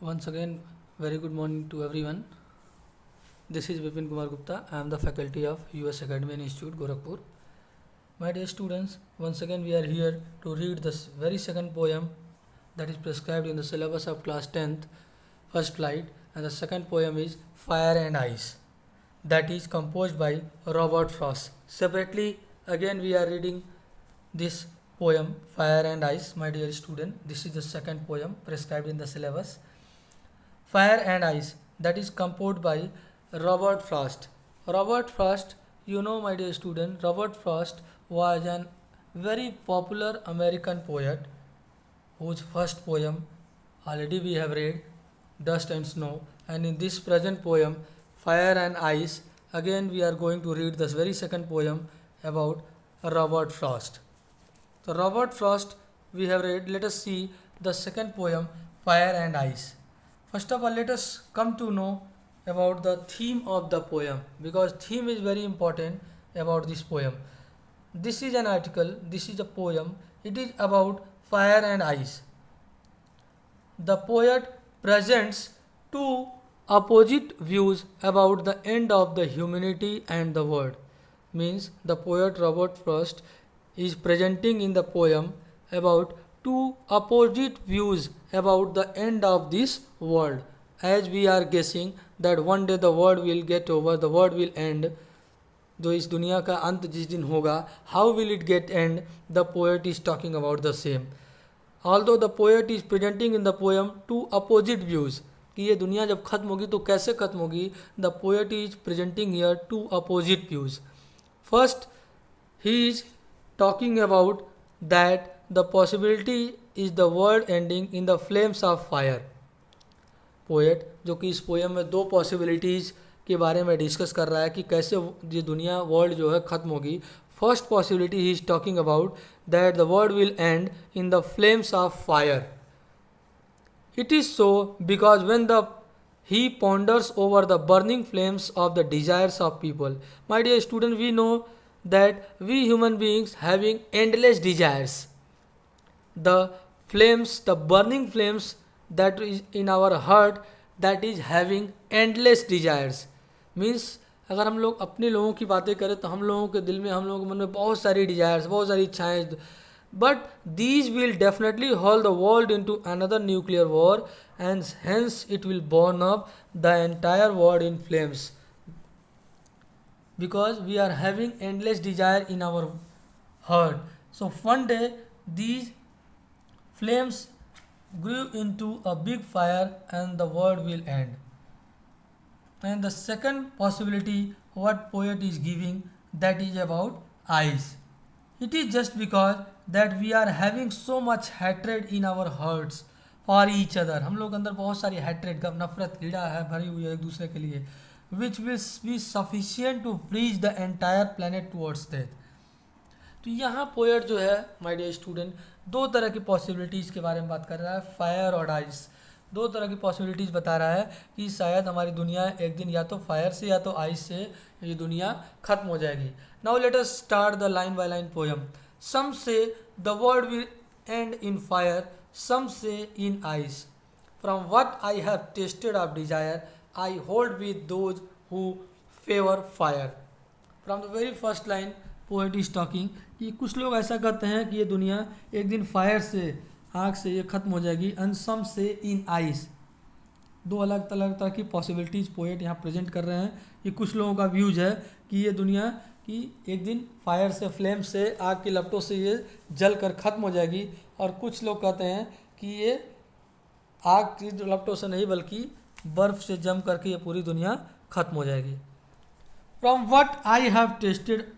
Once again, very good morning to everyone. This is Vipin Kumar Gupta. I am the faculty of US Academy Institute, Gorakhpur. My dear students, once again we are here to read this very second poem that is prescribed in the syllabus of class 10th, first flight, and the second poem is Fire and Ice, that is composed by Robert Frost. Separately, again we are reading this poem Fire and Ice, my dear student. This is the second poem prescribed in the syllabus. Fire and Ice, that is composed by Robert Frost. Robert Frost, you know, my dear student, Robert Frost was an very popular American poet whose first poem already we have read, Dust and Snow, and in this present poem, Fire and Ice, again we are going to read this very second poem about Robert Frost. So Robert Frost we have read. Let us see the second poem, Fire and Ice. First of all, let us come to know about the theme of the poem, because theme is very important about this poem. This is an article, this is a poem, it is about fire and ice. The poet presents two opposite views about the end of the humanity and the world. Means the poet Robert Frost is presenting in the poem about two opposite views about the end of this world. As we are guessing that one day the world will get over, the world will end. जो इस दुनिया का अंत जिस दिन होगा, how will it get end? The poet is talking about the same. Although the poet is presenting in the poem two opposite views, कि ये दुनिया जब खत्म होगी तो कैसे खत्म होगी, the poet is presenting here two opposite views. First, he is talking about that the possibility is the world ending in the flames of fire. Poet जो कि इस पोएम में दो पॉसिबिलिटीज़ के बारे में डिस्कस कर रहा है कि कैसे ये दुनिया वर्ल्ड जो है ख़त्म होगी. First possibility he is talking about that the world will end in the flames of fire. It is so because when the he ponders over the burning flames of the desires of people. My dear student, we know that we human beings having endless desires. The flames, the burning flames that is in our heart, that is having endless desires. Means अगर हम लोग अपने लोगों की बातें करें तो हम लोगों के दिल में, हम लोगों के मन में बहुत सारी डिजायर्स, बहुत सारी इच्छाएं, but these will definitely haul the world into another nuclear war, and hence it will burn up the entire world in flames, because we are having endless desire in our heart. So one day these flames grew into a big fire and the world will end. And the second possibility what poet is giving, that is about ice. It is just because that we are having so much hatred in our hearts for each other. हम लोग अंदर बहुत सारी hatred, नफरत, कीड़ा है भरी हुई है एक दूसरे के लिए, which will be sufficient to freeze the entire planet towards death. तो यहाँ पोएट जो है, माय डियर स्टूडेंट, दो तरह की पॉसिबिलिटीज़ के बारे में बात कर रहा है, फायर और आइस. दो तरह की पॉसिबिलिटीज़ बता रहा है कि शायद हमारी दुनिया एक दिन या तो फायर से या तो आइस से ये दुनिया ख़त्म हो जाएगी. Now let us start the line by line poem. Some say the world will end in fire, some say in ice. From what I have tasted of desire, I hold with those who favour fire. From the very first line poet is talking कि कुछ लोग ऐसा कहते हैं कि ये दुनिया एक दिन फायर से, आग से ये ख़त्म हो जाएगी, and some say in ice. दो अलग अलग तरह की पॉसिबिलिटीज़ पोएट यहाँ प्रेजेंट कर रहे हैं. ये कुछ लोगों का व्यूज है कि ये दुनिया कि एक दिन फायर से, फ्लेम से, आग की लपटों से ये जल कर ख़त्म हो जाएगी, और कुछ लोग कहते हैं कि ये आग की लपटों से नहीं बल्कि बर्फ़ से जम करके ये पूरी दुनिया ख़त्म हो जाएगी. From what I have tasted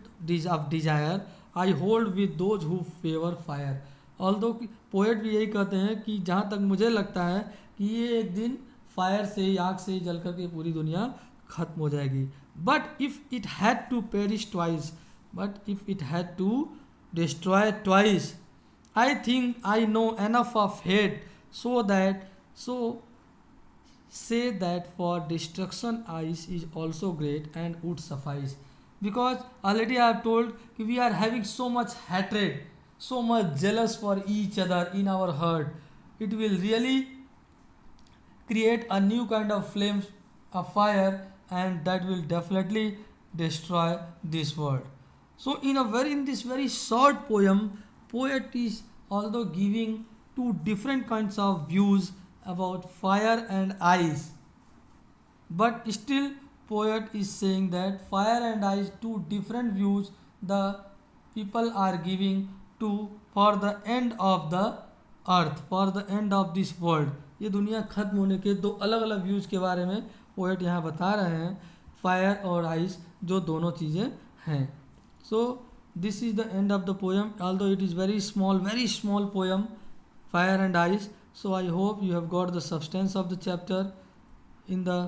of desire, I hold with those who favour fire. Although poet भी यही कहते हैं कि जहाँ तक मुझे लगता है कि ये एक दिन फायर से, आग से जल करके पूरी दुनिया ख़त्म हो जाएगी. But if it had to perish twice, but if it had to destroy twice, I think I know enough of hate so that so say that for destruction ice is also great and would suffice. Because already I have told we are having so much hatred, so much jealous for each other in our heart. It will really create a new kind of flames, a fire, and that will definitely destroy this world. So in this very short poem, poet is although giving two different kinds of views about fire and ice, but still poet is saying that fire and ice, two different views the people are giving to for the end of the earth, for the end of this world, ये दुनिया ख़त्म होने के दो अलग अलग views के बारे में पोएट यहाँ बता रहे हैं, फायर और आइस जो दोनों चीज़ें हैं. So this is the end of the poem, although it is very small poem, fire and ice. So I hope you have got the substance of the chapter. In the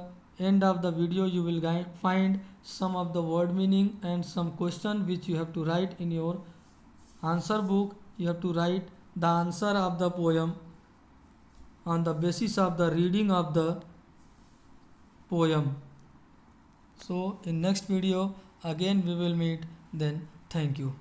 end of the video you will find some of the word meaning and some question which you have to write in your answer book. You have to write the answer of the poem on the basis of the reading of the poem. So in next video again we will meet. Then thank you.